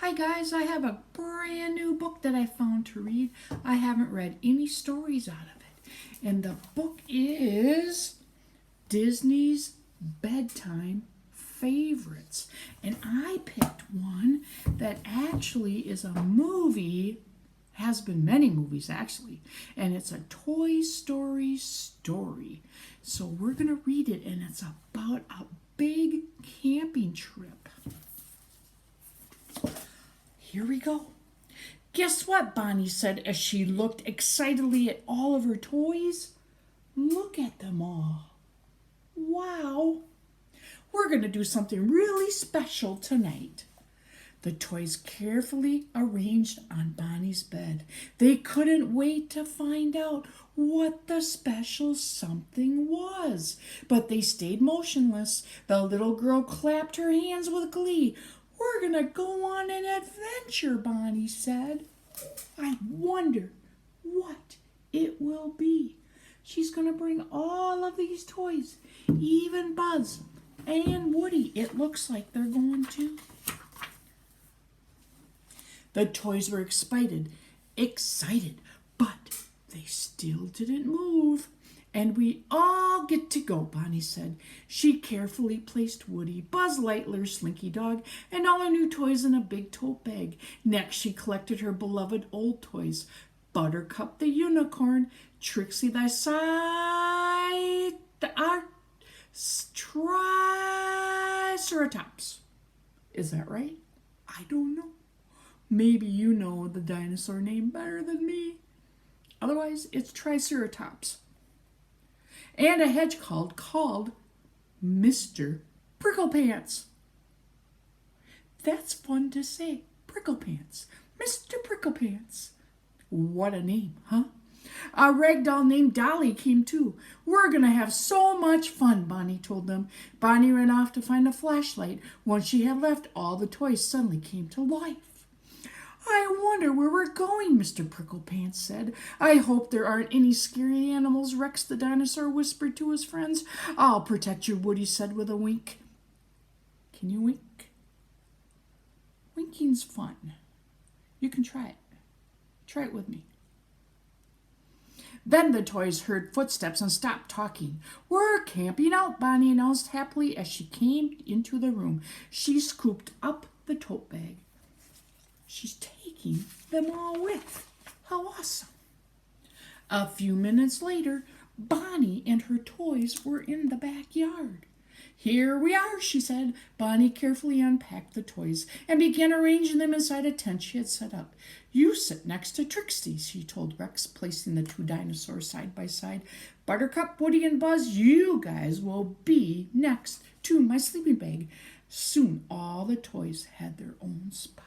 Hi guys, I have a brand new book that I found to read. I haven't read any stories out of it. And the book is Disney's Bedtime Favorites. And I picked one that actually is a movie, has been many movies actually, and it's a Toy Story story. So we're going to read it, and it's about a big camping trip. Here we go. Guess what, Bonnie said as she looked excitedly at all of her toys. Look at them all. Wow. We're going to do something really special tonight. The toys carefully arranged on Bonnie's bed. They couldn't wait to find out what the special something was. But they stayed motionless. The little girl clapped her hands with glee. We're going to go on an adventure, Bonnie said. I wonder what it will be. She's going to bring all of these toys, even Buzz and Woody. It looks like they're going to. The toys were excited, but they still didn't move. And we all get to go, Bonnie said. She carefully placed Woody, Buzz Lightyear, Slinky Dog, and all her new toys in a big tote bag. Next, she collected her beloved old toys. Buttercup the unicorn, Trixie the Triceratops. Is that right? I don't know. Maybe you know the dinosaur name better than me. Otherwise, it's Triceratops. And a hedgehog called Mr. Pricklepants. That's fun to say. Pricklepants. Mr. Pricklepants. What a name, huh? A ragdoll named Dolly came too. We're going to have so much fun, Bonnie told them. Bonnie ran off to find a flashlight. Once she had left, all the toys suddenly came to life. I wonder where we're going, Mr. Pricklepants said. I hope there aren't any scary animals, Rex the dinosaur whispered to his friends. I'll protect you, Woody said with a wink. Can you wink? Winking's fun. You can try it. Try it with me. Then the toys heard footsteps and stopped talking. We're camping out, Bonnie announced happily as she came into the room. She scooped up the tote bag. She's taking them all with. How awesome. A few minutes later, Bonnie and her toys were in the backyard. Here we are, she said. Bonnie carefully unpacked the toys and began arranging them inside a tent she had set up. You sit next to Trixie, she told Rex, placing the two dinosaurs side by side. Buttercup, Woody, and Buzz, you guys will be next to my sleeping bag. Soon all the toys had their own spot.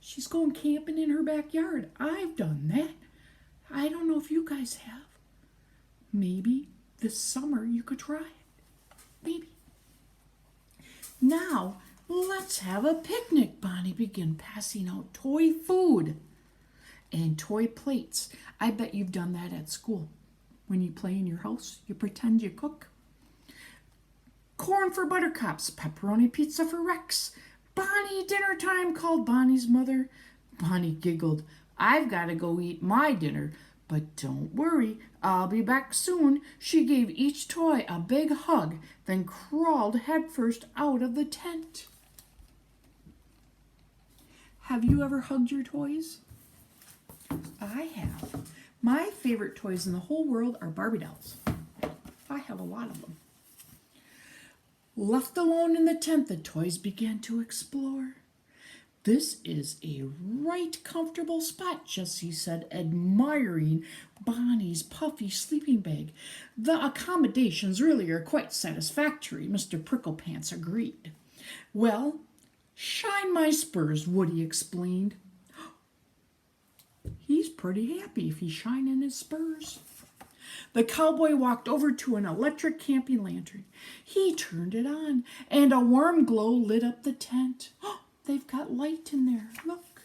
She's going camping in her backyard. I've done that. I don't know if you guys have. Maybe this summer you could try it. Maybe. Now, let's have a picnic. Bonnie began passing out toy food and toy plates. I bet you've done that at school. When you play in your house, you pretend you cook. Corn for Buttercups, pepperoni pizza for Rex. Bonnie, dinner time, called Bonnie's mother. Bonnie giggled. I've got to go eat my dinner, but don't worry, I'll be back soon. She gave each toy a big hug, then crawled headfirst out of the tent. Have you ever hugged your toys? I have. My favorite toys in the whole world are Barbie dolls. I have a lot of them. Left alone in the tent, the toys began to explore. This is a right comfortable spot, Jessie said, admiring Bonnie's puffy sleeping bag. The accommodations really are quite satisfactory, Mr. Pricklepants agreed. Well, shine my spurs, Woody explained. He's pretty happy if he's shining his spurs. The cowboy walked over to an electric camping lantern. He turned it on, and a warm glow lit up the tent. Oh, they've got light in there. Look,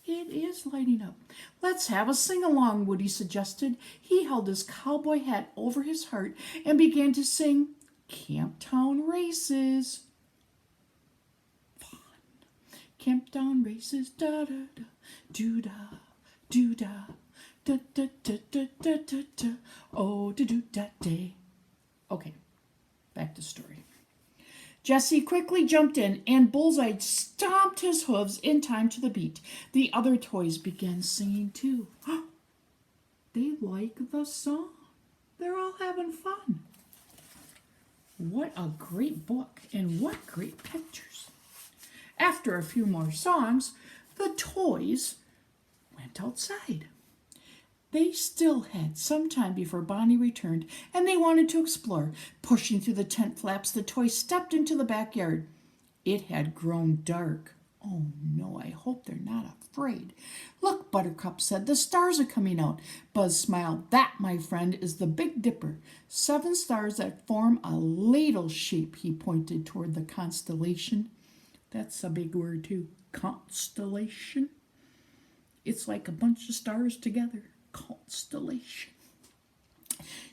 it is lighting up. Let's have a sing-along, Woody suggested. He held his cowboy hat over his heart and began to sing Camptown Races. Countdown races, da da da, do da, do da, da da da da da da da, oh da do da day. Okay, back to story. Jessie quickly jumped in, and Bullseye stomped his hooves in time to the beat. The other toys began singing too. They like the song. They're all having fun. What a great book, and what great pictures. After a few more songs, the toys went outside. They still had some time before Bonnie returned, and they wanted to explore. Pushing through the tent flaps, the toys stepped into the backyard. It had grown dark. Oh no, I hope they're not afraid. Look, Buttercup said, the stars are coming out. Buzz smiled. That, my friend, is the Big Dipper. 7 stars that form a ladle shape. He pointed toward the constellation. That's a big word too. Constellation. It's like a bunch of stars together. Constellation.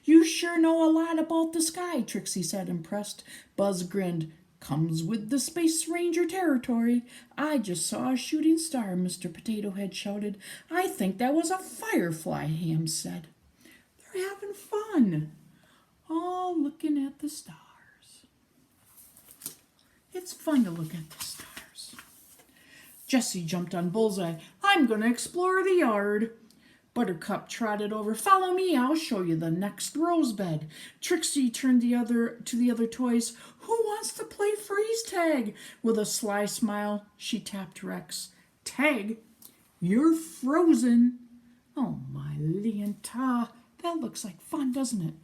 You sure know a lot about the sky, Trixie said, impressed. Buzz grinned. Comes with the Space Ranger territory. I just saw a shooting star, Mr. Potato Head shouted. I think that was a firefly, Ham said. They're having fun. All looking at the stars. It's fun to look at the stars. Jessie jumped on Bullseye. I'm going to explore the yard. Buttercup trotted over. Follow me, I'll show you the next rose bed. Trixie turned to the other toys. Who wants to play freeze tag? With a sly smile, she tapped Rex. Tag? You're frozen. Oh, my Leonta. That looks like fun, doesn't it?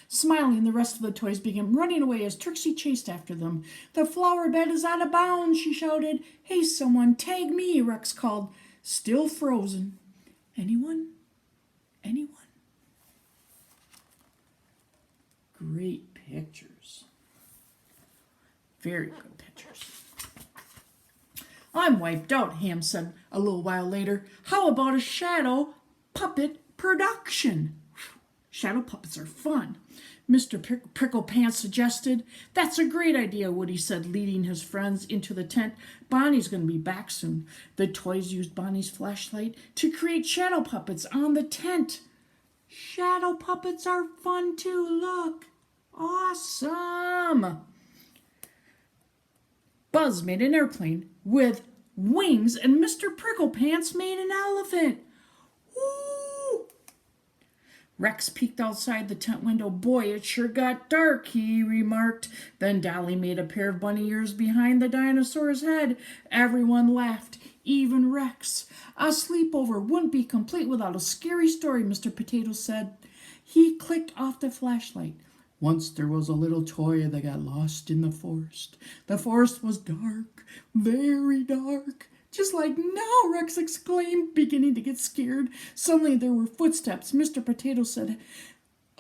Smiling, the rest of the toys began running away as Trixie chased after them. The flower bed is out of bounds, she shouted. Hey, someone, tag me, Rex called. Still frozen. Anyone? Anyone? Great pictures. Very good pictures. I'm wiped out, Ham said a little while later. How about a shadow puppet production? Shadow puppets are fun. Mr. Pricklepants suggested. That's a great idea, Woody said, leading his friends into the tent. Bonnie's going to be back soon. The toys used Bonnie's flashlight to create shadow puppets on the tent. Shadow puppets are fun too, look. Awesome. Buzz made an airplane with wings, and Mr. Pricklepants made an elephant. Woo! Rex peeked outside the tent window. Boy, it sure got dark, he remarked. Then Dolly made a pair of bunny ears behind the dinosaur's head. Everyone laughed, even Rex. A sleepover wouldn't be complete without a scary story, Mr. Potato said. He clicked off the flashlight. Once there was a little toy that got lost in the forest. The forest was dark, very dark. Just like now, Rex exclaimed, beginning to get scared. Suddenly there were footsteps. Mr. Potato said,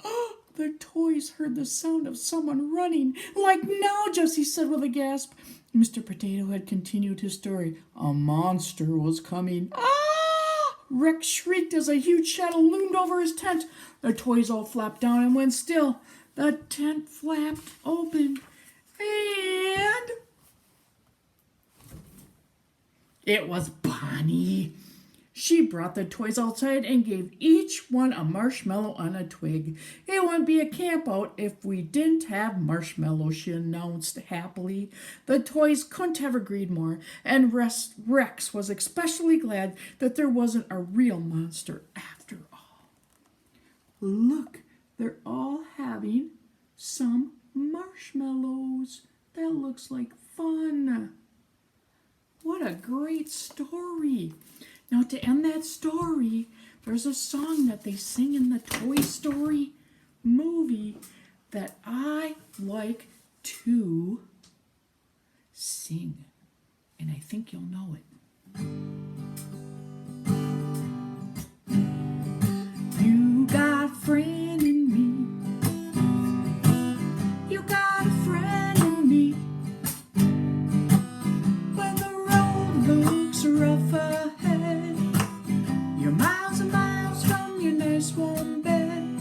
oh, the toys heard the sound of someone running. Like now, Jessie said with a gasp. Mr. Potato Head continued his story. A monster was coming. Ah! Rex shrieked as a huge shadow loomed over his tent. The toys all flapped down and went still. The tent flapped open, and it was Bonnie. She brought the toys outside and gave each one a marshmallow on a twig. It wouldn't be a camp out if we didn't have marshmallows, she announced happily. The toys couldn't have agreed more, and Rex was especially glad that there wasn't a real monster after all. Look, they're all having some marshmallows. That looks like fun. What a great story. Now, to end that story, there's a song that they sing in the Toy Story movie that I like to sing. And I think you'll know it. You got a friend in me. You got a friend in me. When the road looks rough ahead, you're miles and miles from your nice warm bed.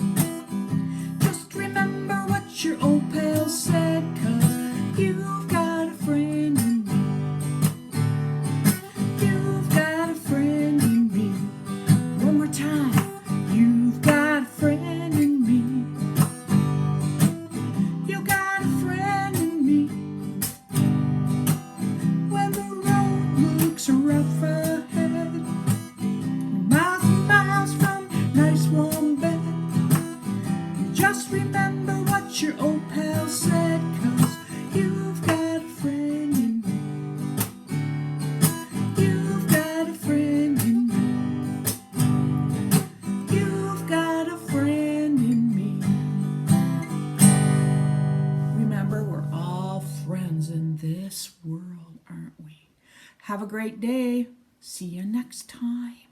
Just remember what your old pal said, 'cause you've got a friend in me. Just remember what your old pal said, 'cause you've got a friend in me. You've got a friend in me. You've got a friend in me. Remember, we're all friends in this world, aren't we? Have a great day. See you next time.